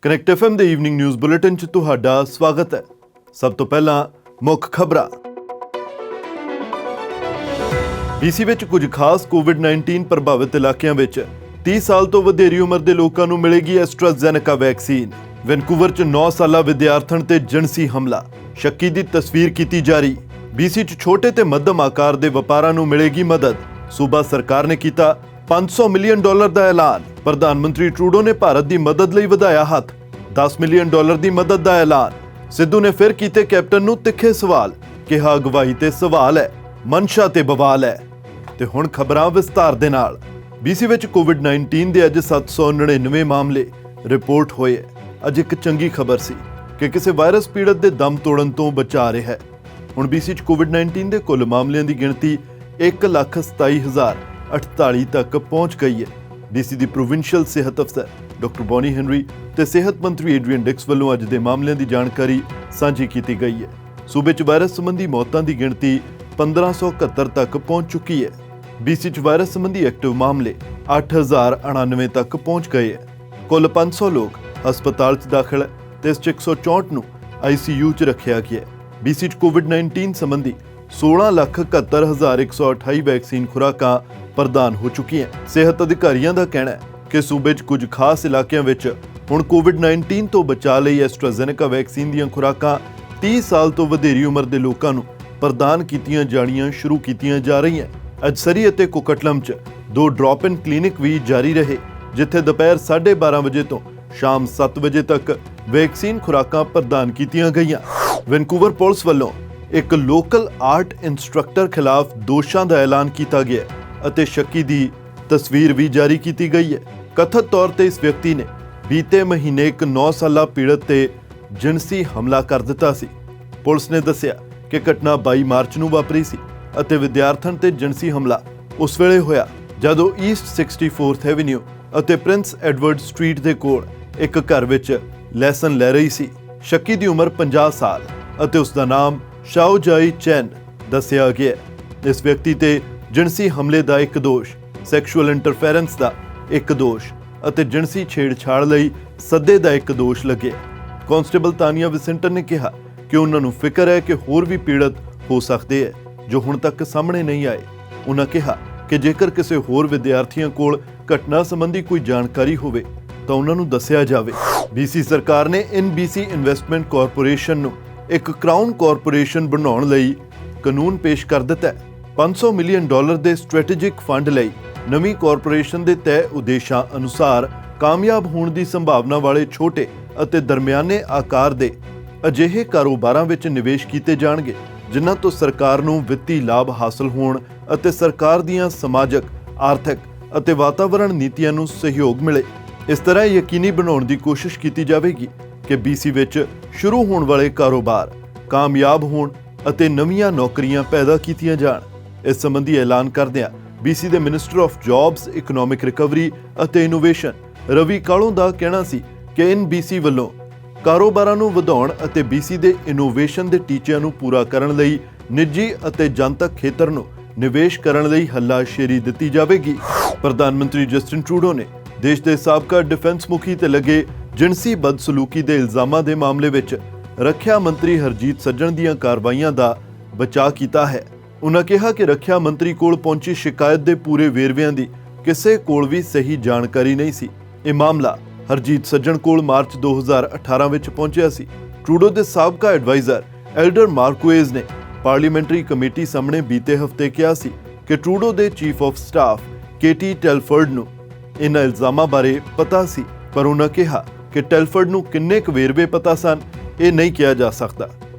Connect FM ਦੇ evening news bulletin 'ਚ ਤੁਹਾਡਾ ਸਵਾਗਤ ਹੈ। ਸਭ ਤੋਂ ਪਹਿਲਾਂ ਮੁੱਖ ਖਬਰਾਂ। BC ਵਿੱਚ ਕੁਝ ਖਾਸ ਕੋਵਿਡ-19 ਪ੍ਰਭਾਵਿਤ ਇਲਾਕਿਆਂ ਵਿੱਚ 30 ਸਾਲ ਤੋਂ ਵਧੇਰੀ ਉਮਰ ਦੇ ਲੋਕਾਂ ਨੂੰ ਮਿਲੇਗੀ ਐਸਟਰਾਜ਼ੈਨੇਕਾ ਵੈਕਸੀਨ। ਵੈਨਕੂਵਰ 'ਚ 9 ਸਾਲਾ ਵਿਦਿਆਰਥਣ ਤੇ ਜਿਣਸੀ ਹਮਲਾ, ਸ਼ੱਕੀ ਦੀ ਤਸਵੀਰ ਕੀਤੀ ਜਾਰੀ। BC 'ਚ ਛੋਟੇ ਤੇ ਮੱਧਮ ਆਕਾਰ ਦੇ ਵਪਾਰਾਂ ਨੂੰ ਮਿਲੇਗੀ ਮਦਦ। ਸੂਬਾ ਸਰਕਾਰ ਨੇ ਕੀਤਾ $500 ਮਿਲੀਅਨ ਦਾ ਐਲਾਨ। ਪ੍ਰਧਾਨ ਮੰਤਰੀ ਟਰੂਡੋ ਨੇ ਭਾਰਤ ਦੀ ਮਦਦ ਲਈ ਵਧਾਇਆ ਹੱਥ। $10 ਮਿਲੀਅਨ ਦੀ ਮਦਦ ਦਾ ਐਲਾਨ। ਸਿੱਧੂ ਨੇ ਫਿਰ ਕੀਤੇ ਕੈਪਟਨ ਨੂੰ ਤਿੱਖੇ ਸਵਾਲ, ਕਿਹਾ ਅਗਵਾਈ ਤੇ ਸਵਾਲ ਹੈ, ਮਨਸ਼ਾ ਤੇ ਬਵਾਲ ਹੈ। ਤੇ ਹੁਣ ਖਬਰਾਂ ਵਿਸਤਾਰ ਦੇ ਨਾਲ। BC ਵਿੱਚ ਕੋਵਿਡ-19 ਦੇ ਅੱਜ 799 ਮਾਮਲੇ ਰਿਪੋਰਟ ਹੋਏ। ਅੱਜ ਇੱਕ ਚੰਗੀ ਖਬਰ ਸੀ ਕਿ ਕਿਸੇ ਵਾਇਰਸ ਪੀੜਤ ਦੇ ਦਮ ਤੋੜਨ ਤੋਂ ਬਚਾ ਰਿਹਾ ਹੈ। ਹੁਣ BC 'ਚ ਕੋਵਿਡ-19 ਦੇ ਕੁੱਲ ਮਾਮਲਿਆਂ ਦੀ ਗਿਣਤੀ 1,27,048 ਤੱਕ ਪਹੁੰਚ ਗਈ ਹੈ। BC ਦੀ ਪ੍ਰੋਵਿੰਸ਼ੀਅਲ ਸਿਹਤ ਅਫਸਰ ਡਾਕਟਰ ਬੋਨੀ ਹੈਨਰੀ ਤੇ ਸਿਹਤ ਮੰਤਰੀ ਏਡਰੀਅਨ ਡਿਕਸ ਵੱਲੋਂ ਅੱਜ ਦੇ ਮਾਮਲਿਆਂ ਦੀ ਜਾਣਕਾਰੀ ਸਾਂਝੀ ਕੀਤੀ ਗਈ ਹੈ। ਸੂਬੇ 'ਚ ਵਾਇਰਸ ਸੰਬੰਧੀ ਮੌਤਾਂ ਦੀ ਗਿਣਤੀ 1571 ਤੱਕ ਪਹੁੰਚ ਚੁੱਕੀ ਹੈ। BC 'ਚ ਵਾਇਰਸ ਸੰਬੰਧੀ ਐਕਟਿਵ ਮਾਮਲੇ 8,099 ਤੱਕ ਪਹੁੰਚ ਗਏ ਹੈ। ਕੁੱਲ 500 ਲੋਕ ਹਸਪਤਾਲ 'ਚ ਦਾਖਲ ਹੈ ਤੇ ਇਸ 'ਚ 164 ਨੂੰ ICU 'ਚ ਰੱਖਿਆ ਗਿਆ ਹੈ। BC 'ਚ ਕੋਵਿਡ-19 ਸੰਬੰਧੀ 16,71,128 ਵੈਕਸੀਨ ਖੁਰਾਕਾਂ ਪ੍ਰਦਾਨ ਹੋ ਚੁੱਕੀਆਂ। ਸਿਹਤ ਅਧਿਕਾਰੀਆਂ ਦਾ ਕਹਿਣਾ ਹੈ ਕਿ ਸੂਬੇ 'ਚ ਕੁਝ ਖਾਸ ਇਲਾਕਿਆਂ ਵਿੱਚ ਹੁਣ ਕੋਵਿਡ-19 ਤੋਂ ਬਚਾਅ ਲਈ ਐਸਟਰਾਜ਼ੈਨੇਕਾ ਵੈਕਸੀਨ ਦੀਆਂ ਖੁਰਾਕਾਂ 30 ਸਾਲ ਤੋਂ ਵਧੇਰੀ ਉਮਰ ਦੇ ਲੋਕਾਂ ਨੂੰ ਪ੍ਰਦਾਨ ਕੀਤੀਆਂ ਜਾਣੀਆਂ ਸ਼ੁਰੂ ਕੀਤੀਆਂ ਜਾ ਰਹੀਆਂ। ਅੱਜ ਸਰੀ ਅਤੇ ਕੁਕਟਲਮ 'ਚ 2 ਡ੍ਰੌਪ ਇਨ ਕਲੀਨਿਕ ਵੀ ਜਾਰੀ ਰਹੇ, ਜਿੱਥੇ ਦੁਪਹਿਰ 12:30 ਵਜੇ ਤੋਂ ਸ਼ਾਮ 7 ਵਜੇ ਤੱਕ ਵੈਕਸੀਨ ਖੁਰਾਕਾਂ ਪ੍ਰਦਾਨ ਕੀਤੀਆਂ ਗਈਆਂ। ਵੈਨਕੂਵਰ ਪੁਲਿਸ ਵੱਲੋਂ ਇੱਕ ਲੋਕਲ ਆਰਟ ਇੰਸਟ੍ਰਕਟਰ ਖਿਲਾਫ ਦੋਸ਼ਾਂ ਦਾ ਐਲਾਨ ਕੀਤਾ ਗਿਆ ਅਤੇ ਸ਼ੱਕੀ ਦੀ ਤਸਵੀਰ ਵੀ ਜਾਰੀ ਕੀਤੀ ਗਈ ਹੈ। ਕਥਿਤ ਤੌਰ ਤੇ ਇਸ ਵਿਅਕਤੀ ਨੇ ਬੀਤੇ ਮਹੀਨੇ ਇੱਕ 9 ਸਾਲਾ ਪੀੜਤ ਤੇ ਜਿਣਸੀ ਹਮਲਾ ਕਰ ਦਿੱਤਾ ਸੀ। ਪੁਲਿਸ ਨੇ ਦੱਸਿਆ ਕਿ ਘਟਨਾ 22 ਮਾਰਚ ਨੂੰ ਵਾਪਰੀ ਸੀ ਅਤੇ ਵਿਦਿਆਰਥਣ ਤੇ ਜਿਣਸੀ ਹਮਲਾ ਉਸ ਵੇਲੇ ਹੋਇਆ ਜਦੋਂ ਈਸਟ 64th ਐਵਨਿਊ ਅਤੇ ਪ੍ਰਿੰਸ ਐਡਵਰਡ ਸਟਰੀਟ ਦੇ ਕੋਲ ਇੱਕ ਘਰ ਵਿੱਚ ਲੈਸਨ ਲੈ ਰਹੀ ਸੀ। ਸ਼ੱਕੀ ਦੀ ਉਮਰ 50 ਸਾਲ ਅਤੇ ਉਸ ਦਾ ਨਾਮ ਸ਼ਾਓਜਾਈ ਚੈਨ ਦੱਸਿਆ ਗਿਆ। ਇਸ ਵਿਅਕਤੀ ਤੇ ਜਿਣਸੀ ਹਮਲੇ ਦਾ ਇੱਕ ਦੋਸ਼, ਸੈਕਸ਼ੂਅਲ ਇੰਟਰਫੇਰੈਂਸ ਦਾ ਇੱਕ ਦੋਸ਼ ਅਤੇ ਜਿਣਸੀ ਛੇੜਛਾੜ ਲਈ ਸੱਦੇ ਦਾ ਇੱਕ ਦੋਸ਼ ਲੱਗਿਆ। ਕਾਂਸਟੇਬਲ ਤਾਨੀਆ ਵਿਸੈਂਟਨ ਨੇ ਕਿਹਾ ਕਿ ਉਹਨਾਂ ਨੂੰ ਫਿਕਰ ਹੈ ਕਿ ਹੋਰ ਵੀ ਪੀੜਤ ਹੋ ਸਕਦੇ ਹੈ ਜੋ ਹੁਣ ਤੱਕ ਸਾਹਮਣੇ ਨਹੀਂ ਆਏ। ਉਹਨਾਂ ਕਿਹਾ ਕਿ ਜੇਕਰ ਕਿਸੇ ਹੋਰ ਵਿਦਿਆਰਥੀਆਂ ਕੋਲ ਘਟਨਾ ਸੰਬੰਧੀ ਕੋਈ ਜਾਣਕਾਰੀ ਹੋਵੇ ਤਾਂ ਉਹਨਾਂ ਨੂੰ ਦੱਸਿਆ ਜਾਵੇ। BC ਸਰਕਾਰ ਨੇ NBC ਇਨਵੈਸਟਮੈਂਟ ਕਾਰਪੋਰੇਸ਼ਨ ਨੂੰ ਇੱਕ ਕਰਾਊਨ ਕਾਰਪੋਰੇਸ਼ਨ ਬਣਾਉਣ ਲਈ ਕਾਨੂੰਨ ਪੇਸ਼ ਕਰ ਦਿੱਤਾ ਹੈ। $500 ਮਿਲੀਅਨ ਦੇ ਸਟ੍ਰੈਟੇਜਿਕ ਫੰਡ ਲਈ ਨਵੀਂ ਕਾਰਪੋਰੇਸ਼ਨ ਦੇ ਤੈਅ ਉਦੇਸ਼ਾਂ ਅਨੁਸਾਰ ਕਾਮਯਾਬ ਹੋਣ ਦੀ ਸੰਭਾਵਨਾ ਵਾਲੇ ਛੋਟੇ ਅਤੇ ਦਰਮਿਆਨੇ ਆਕਾਰ ਦੇ ਅਜਿਹੇ ਕਾਰੋਬਾਰਾਂ ਵਿੱਚ ਨਿਵੇਸ਼ ਕੀਤੇ ਜਾਣਗੇ ਜਿਨ੍ਹਾਂ ਤੋਂ ਸਰਕਾਰ ਨੂੰ ਵਿੱਤੀ ਲਾਭ ਹਾਸਲ ਹੋਣ ਅਤੇ ਸਰਕਾਰ ਦੀਆਂ ਸਮਾਜਿਕ, ਆਰਥਿਕ ਅਤੇ ਵਾਤਾਵਰਣ ਨੀਤੀਆਂ ਨੂੰ ਸਹਿਯੋਗ ਮਿਲੇ। ਇਸ ਤਰ੍ਹਾਂ ਯਕੀਨੀ ਬਣਾਉਣ ਦੀ ਕੋਸ਼ਿਸ਼ ਕੀਤੀ ਜਾਵੇਗੀ ਕਿ BC ਵਿੱਚ ਸ਼ੁਰੂ ਹੋਣ ਵਾਲੇ ਕਾਰੋਬਾਰ ਕਾਮਯਾਬ ਹੋਣ ਅਤੇ ਨਵੀਆਂ ਨੌਕਰੀਆਂ ਪੈਦਾ ਕੀਤੀਆਂ ਜਾਣ। ਇਸ ਸੰਬੰਧੀ ਐਲਾਨ ਕਰਦਿਆਂ BC ਦੇ minister of jobs, economic recovery ਅਤੇ ਇਨੋਵੇਸ਼ਨ ਰਵੀ ਕਾਲੋਂ ਦਾ ਕਹਿਣਾ ਸੀ ਕਿ NBC ਵੱਲੋਂ ਕਾਰੋਬਾਰਾਂ ਨੂੰ ਵਧਾਉਣ ਅਤੇ BC ਦੇ ਇਨੋਵੇਸ਼ਨ ਦੇ ਟੀਚਿਆਂ ਨੂੰ ਪੂਰਾ ਕਰਨ ਲਈ ਨਿੱਜੀ ਅਤੇ ਜਨਤਕ ਖੇਤਰ ਨੂੰ ਨਿਵੇਸ਼ ਕਰਨ ਲਈ ਹੱਲਾਸ਼ੇਰੀ ਦਿੱਤੀ ਜਾਵੇਗੀ। ਪ੍ਰਧਾਨ ਮੰਤਰੀ ਜਸਟਿਨ ਟਰੂਡੋ ਨੇ ਦੇਸ਼ ਦੇ ਸਾਬਕਾ ਡਿਫੈਂਸ ਮੁਖੀ ਤੇ ਲੱਗੇ ਜਿਣਸੀ ਬਦਸਲੂਕੀ ਦੇ ਇਲਜ਼ਾਮਾਂ ਦੇ ਮਾਮਲੇ ਵਿੱਚ ਰੱਖਿਆ ਮੰਤਰੀ ਹਰਜੀਤ ਸੱਜਣ ਦੀਆਂ ਕਾਰਵਾਈਆਂ ਦਾ ਬਚਾਅ ਕੀਤਾ ਹੈ। ਉਨ੍ਹਾਂ ਕਿਹਾ ਕਿ ਰੱਖਿਆ ਮੰਤਰੀ ਕੋਲ ਪਹੁੰਚੀ ਸ਼ਿਕਾਇਤ ਦੇ ਪੂਰੇ ਵੇਰਵਿਆਂ ਦੀ ਕਿਸੇ ਕੋਲ ਵੀ ਸਹੀ ਜਾਣਕਾਰੀ ਨਹੀਂ ਸੀ। ਇਹ ਮਾਮਲਾ ਹਰਜੀਤ ਸੱਜਣ ਕੋਲ ਮਾਰਚ 2018 ਵਿੱਚ ਪਹੁੰਚਿਆ ਸੀ। ਟਰੂਡੋ ਦੇ ਸਾਬਕਾ ਐਡਵਾਈਜ਼ਰ ਐਲਡਰ ਮਾਰਕੁਏਜ਼ ਨੇ ਪਾਰਲੀਮੈਂਟਰੀ ਕਮੇਟੀ ਸਾਹਮਣੇ ਬੀਤੇ ਹਫ਼ਤੇ ਕਿਹਾ ਸੀ ਕਿ ਟਰੂਡੋ ਦੇ ਚੀਫ ਆਫ ਸਟਾਫ ਕੇਟੀ ਟੈਲਫਰਡ ਨੂੰ ਇਹਨਾਂ ਇਲਜ਼ਾਮਾਂ ਬਾਰੇ ਪਤਾ ਸੀ, ਪਰ ਉਹਨਾਂ ਕਿਹਾ ਕਿ ਟੈਲਫਰਡ ਨੂੰ ਕਿੰਨੇ ਕੁ ਵੇਰਵੇ ਪਤਾ ਸਨ ਇਹ ਨਹੀਂ ਕਿਹਾ ਜਾ ਸਕਦਾ।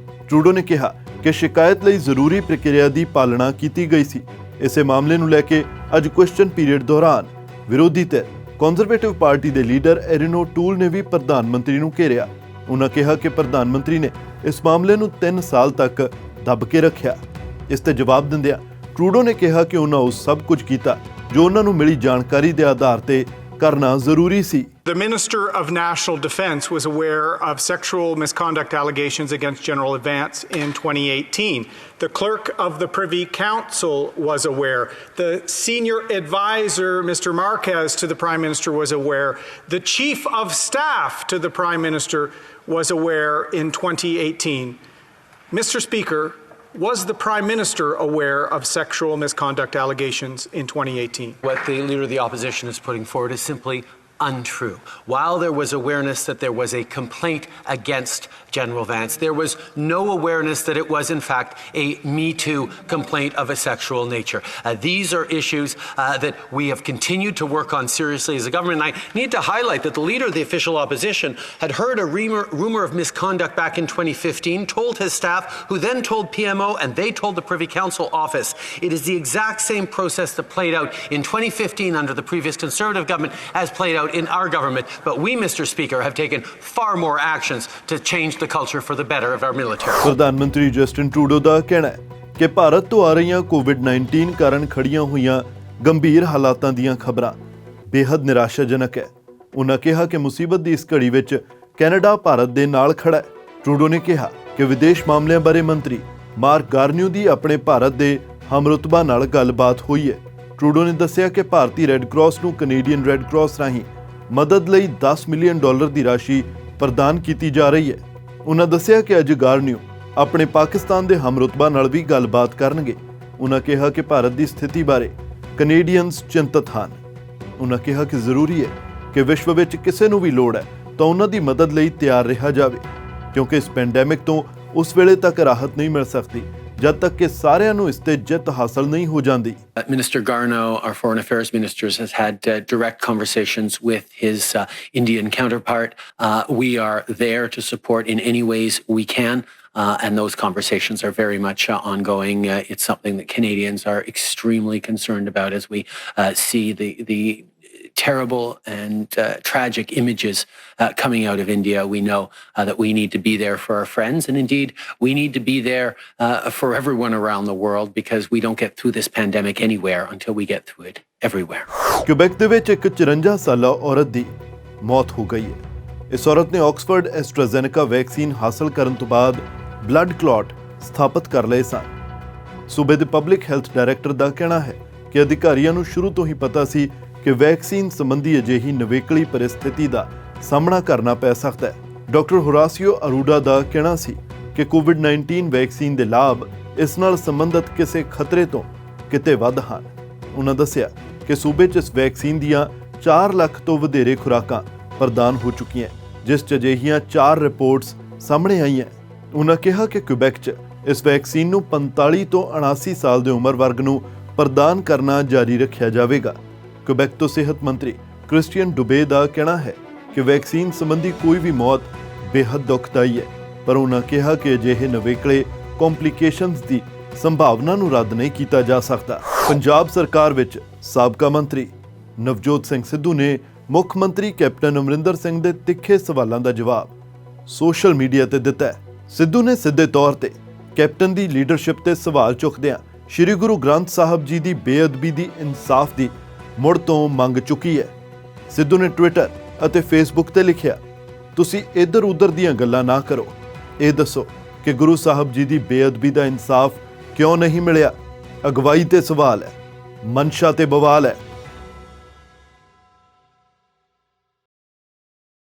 ਟਰੂਡੋ ਨੇ ਕਿਹਾ ਕਿ ਸ਼ਿਕਾਇਤ ਲਈ ਜ਼ਰੂਰੀ ਪ੍ਰਕਿਰਿਆ ਦੀ ਪਾਲਣਾ ਕੀਤੀ ਗਈ ਸੀ। ਇਸੇ ਮਾਮਲੇ ਨੂੰ ਲੈ ਕੇ ਅੱਜ ਕੁਐਸਚਨ ਪੀਰੀਅਡ ਦੌਰਾਨ ਵਿਰੋਧੀ ਧਿਰ ਕੰਜ਼ਰਵੇਟਿਵ ਪਾਰਟੀ ਦੇ ਲੀਡਰ ਐਰਿਨੋ ਟੂਲ ਨੇ ਵੀ ਪ੍ਰਧਾਨ ਮੰਤਰੀ ਨੂੰ ਘੇਰਿਆ। ਉਹਨਾਂ ਕਿਹਾ ਕਿ ਪ੍ਰਧਾਨ ਮੰਤਰੀ ਨੇ ਇਸ ਮਾਮਲੇ ਨੂੰ 3 ਸਾਲ ਤੱਕ ਦੱਬ ਕੇ ਰੱਖਿਆ। ਇਸ ਤੇ ਜਵਾਬ ਦਿੰਦਿਆਂ ਟਰੂਡੋ ਨੇ ਕਿਹਾ ਕਿ ਉਹਨਾਂ ਉਹ ਸਭ ਕੁਝ ਕੀਤਾ ਜੋ ਉਹਨਾਂ ਨੂੰ ਮਿਲੀ ਜਾਣਕਾਰੀ ਦੇ ਆਧਾਰ ਤੇ ਕਰਨਾ ਜ਼ਰੂਰੀ ਸੀ। The Minister of National Defence was aware of sexual misconduct allegations against General Advance in 2018. The Clerk of the Privy Council was aware. The Senior Advisor, Mr. Marquez, to the Prime Minister was aware. The Chief of Staff to the Prime Minister was aware in 2018. Mr. Speaker, was the Prime Minister aware of sexual misconduct allegations in 2018? What the Leader of the Opposition is putting forward is simply untrue. While there was awareness that there was a complaint against General Vance, there was no awareness that it was in fact a Me Too complaint of a sexual nature. These are issues that we have continued to work on seriously as a government. And I need to highlight that the Leader of the Official Opposition had heard a rumor of misconduct back in 2015, told his staff, who then told PMO, and they told the Privy Council office. It is the exact same process that played out in 2015 under the previous Conservative government as played out in our government, but we, Mr. Speaker, have taken far more actions to change the culture for the better of our military. ਪ੍ਰਧਾਨ ਮੰਤਰੀ Justin Trudeau ਦਾ ਕਹਿਣਾ ਹੈ ਕਿ ਭਾਰਤ ਤੋਂ ਆ ਰਹੀਆਂ ਕੋਵਿਡ-19 ਕਾਰਨ ਖੜੀਆਂ ਹੋਈਆਂ ਗੰਭੀਰ ਹਾਲਾਤਾਂ ਦੀਆਂ ਖਬਰਾਂ ਬੇहद ਨਿਰਾਸ਼ਾਜਨਕ ਹੈ। ਉਨ੍ਹਾਂ ਕਿਹਾ ਕਿ ਮੁਸੀਬਤ ਦੀ ਇਸ ਘੜੀ ਵਿੱਚ ਕੈਨੇਡਾ ਭਾਰਤ ਦੇ ਨਾਲ ਖੜਾ ਹੈ। ਟਰੂਡੋ ਨੇ ਕਿਹਾ ਕਿ ਵਿਦੇਸ਼ ਮਾਮਲਿਆਂ ਬਾਰੇ ਮੰਤਰੀ ਮਾਰਕ ਗਾਰਨਿਓ ਦੀ ਆਪਣੇ ਭਾਰਤ ਦੇ ਹਮਰੁਤਬਾ ਨਾਲ ਗੱਲਬਾਤ ਹੋਈ ਹੈ। ਟਰੂਡੋ ਨੇ ਦੱਸਿਆ ਕਿ ਭਾਰਤੀ ਰੈੱਡ ਕਰਾਸ ਨੂੰ ਕੈਨੇਡੀਅਨ ਰੈੱਡ ਕਰਾਸ ਰਾਹੀਂ ਮਦਦ ਲਈ $10 ਮਿਲੀਅਨ ਦੀ ਰਾਸ਼ੀ ਪ੍ਰਦਾਨ ਕੀਤੀ ਜਾ ਰਹੀ ਹੈ। ਉਨ੍ਹਾਂ ਦੱਸਿਆ ਕਿ ਅੱਜ ਗਾਰਨਿਓ ਆਪਣੇ ਪਾਕਿਸਤਾਨ ਦੇ ਹਮਰੁਤਬਾ ਨਾਲ ਵੀ ਗੱਲਬਾਤ ਕਰਨਗੇ। ਉਨ੍ਹਾਂ ਕਿਹਾ ਕਿ ਭਾਰਤ ਦੀ ਸਥਿਤੀ ਬਾਰੇ ਕੈਨੇਡੀਅਨਸ ਚਿੰਤਤ ਹਨ। ਉਨ੍ਹਾਂ ਕਿਹਾ ਕਿ ਜ਼ਰੂਰੀ ਹੈ ਕਿ ਵਿਸ਼ਵ ਵਿੱਚ ਕਿਸੇ ਨੂੰ ਵੀ ਲੋੜ ਹੈ ਤਾਂ ਉਹਨਾਂ ਦੀ ਮਦਦ ਲਈ ਤਿਆਰ ਰਿਹਾ ਜਾਵੇ, ਕਿਉਂਕਿ ਇਸ ਪੈਂਡੈਮਿਕ ਤੋਂ ਉਸ ਵੇਲੇ ਤੱਕ ਰਾਹਤ ਨਹੀਂ ਮਿਲ ਸਕਦੀ ਜਦ ਤੱਕ ਕਿ ਸਾਰਿਆਂ ਨੂੰ ਇਸ ਤੇ ਜਿੱਤ ਹਾਸਲ ਨਹੀਂ ਹੋ ਜਾਂਦੀ। Minister Garneau, our Foreign Affairs Minister, has had direct conversations with his Indian counterpart. We are there to support in any ways we can. And those conversations are very much ongoing. It's something that Canadians are extremely concerned about as we see the terrible and tragic images coming out of India. We know that we need to be there for our friends, and indeed we need to be there for everyone around the world, because we don't get through this pandemic anywhere until we get through it everywhere. Quebec ਦੇ ਵਿੱਚ ਇੱਕ 54 ਸਾਲਾ ਔਰਤ ਦੀ ਮੌਤ ਹੋ ਗਈ ਹੈ। ਇਸ ਔਰਤ ਨੇ ਆਕਸਫੋਰਡ ਐਸਟਰਾਜ਼ੈਨੇਕਾ ਵੈਕਸੀਨ ਹਾਸਲ ਕਰਨ ਤੋਂ ਬਾਅਦ ਬਲੱਡ ਕਲੌਟ ਸਥਾਪਿਤ ਕਰ ਲਏ ਸਨ। ਸੂਬੇ ਦੇ ਪਬਲਿਕ ਹੈਲਥ ਡਾਇਰੈਕਟਰ ਦਾ ਕਹਿਣਾ ਹੈ ਕਿ ਅਧਿਕਾਰੀਆਂ ਨੂੰ ਸ਼ੁਰੂ ਤੋਂ ਹੀ ਪਤਾ ਸੀ ਕਿ ਵੈਕਸੀਨ ਸੰਬੰਧੀ ਅਜਿਹੀ ਨਵੇਕਲੀ ਪਰਿਸਥਿਤੀ ਦਾ ਸਾਹਮਣਾ ਕਰਨਾ ਪੈ ਸਕਦਾ ਹੈ। ਡਾਕਟਰ ਹੋਰਾਸੀਓ ਅਰੂਡਾ ਦਾ ਕਹਿਣਾ ਸੀ ਕਿ ਕੋਵਿਡ-19 ਵੈਕਸੀਨ ਦੇ ਲਾਭ ਇਸ ਨਾਲ ਸੰਬੰਧਿਤ ਕਿਸੇ ਖਤਰੇ ਤੋਂ ਕਿਤੇ ਵੱਧ ਹਨ। ਉਹਨਾਂ ਦੱਸਿਆ ਕਿ ਸੂਬੇ 'ਚ ਇਸ ਵੈਕਸੀਨ ਦੀਆਂ 4 ਲੱਖ ਤੋਂ ਵਧੇਰੇ ਖੁਰਾਕਾਂ ਪ੍ਰਦਾਨ ਹੋ ਚੁੱਕੀਆਂ, ਜਿਸ 'ਚ ਅਜਿਹੀਆਂ 4 ਰਿਪੋਰਟਸ ਸਾਹਮਣੇ ਆਈਆਂ। ਉਹਨਾਂ ਕਿਹਾ ਕਿ ਕਿਊਬੈਕ 'ਚ ਇਸ ਵੈਕਸੀਨ ਨੂੰ 45 ਤੋਂ 79 ਸਾਲ ਦੇ ਉਮਰ ਵਰਗ ਨੂੰ ਪ੍ਰਦਾਨ ਕਰਨਾ ਜਾਰੀ ਰੱਖਿਆ ਜਾਵੇਗਾ। ਕਿਊਬੈਕ ਤੋਂ ਸਿਹਤ ਮੰਤਰੀ ਕ੍ਰਿਸਟੀਅਨ ਡੁਬੇ ਦਾ ਕਹਿਣਾ ਹੈ ਕਿ ਵੈਕਸੀਨ ਸੰਬੰਧੀ ਕੋਈ ਵੀ ਮੌਤ ਬੇहद ਦੁਖਦਾਈ ਹੈ, ਪਰ ਉਹਨਾਂ ਕਿਹਾ ਕਿ ਅਜਿਹੇ ਨਵੇਕਲੇ ਕੰਪਲਿਕੇਸ਼ਨਸ ਦੀ ਸੰਭਾਵਨਾ ਨੂੰ ਰੱਦ ਨਹੀਂ ਕੀਤਾ ਜਾ ਸਕਦਾ। ਪੰਜਾਬ ਸਰਕਾਰ ਵਿੱਚ ਸਾਬਕਾ ਮੰਤਰੀ ਨਵਜੋਤ ਸਿੰਘ ਸਿੱਧੂ ਨੇ ਮੁੱਖ ਮੰਤਰੀ ਕੈਪਟਨ ਅਮਰਿੰਦਰ ਸਿੰਘ ਦੇ ਤਿੱਖੇ ਸਵਾਲਾਂ ਦਾ ਜਵਾਬ ਸੋਸ਼ਲ ਮੀਡੀਆ ਤੇ ਦਿੱਤਾ ਹੈ। ਸਿੱਧੂ ਨੇ ਸਿੱਧੇ ਤੌਰ ਤੇ ਕੈਪਟਨ ਦੀ ਲੀਡਰਸ਼ਿਪ ਤੇ ਸਵਾਲ ਚੁੱਕਦਿਆਂ ਸ਼੍ਰੀ ਗੁਰੂ ਗ੍ਰੰਥ ਸਾਹਿਬ ਜੀ ਦੀ ਬੇਅਦਬੀ ਦੀ ਇਨਸਾਫ ਦੀ ਮੁੜ ਤੋਂ ਮੰਗ ਚੁੱਕੀ ਹੈ। ਸਿੱਧੂ ਨੇ ਟਵਿੱਟਰ ਅਤੇ ਫੇਸਬੁੱਕ ਤੇ ਲਿਖਿਆ, ਤੁਸੀਂ ਇੱਧਰ ਉੱਧਰ ਦੀਆਂ ਗੱਲਾਂ ਨਾ ਕਰੋ, ਇਹ ਦੱਸੋ ਕਿ ਗੁਰੂ ਸਾਹਿਬ ਜੀ ਦੀ ਬੇਅਦਬੀ ਦਾ ਇਨਸਾਫ ਕਿਉਂ ਨਹੀਂ ਮਿਲਿਆ। ਅਗਵਾਈ ਤੇ ਸਵਾਲ ਹੈ, ਮਨਸ਼ਾ ਤੇ ਬਵਾਲ ਹੈ।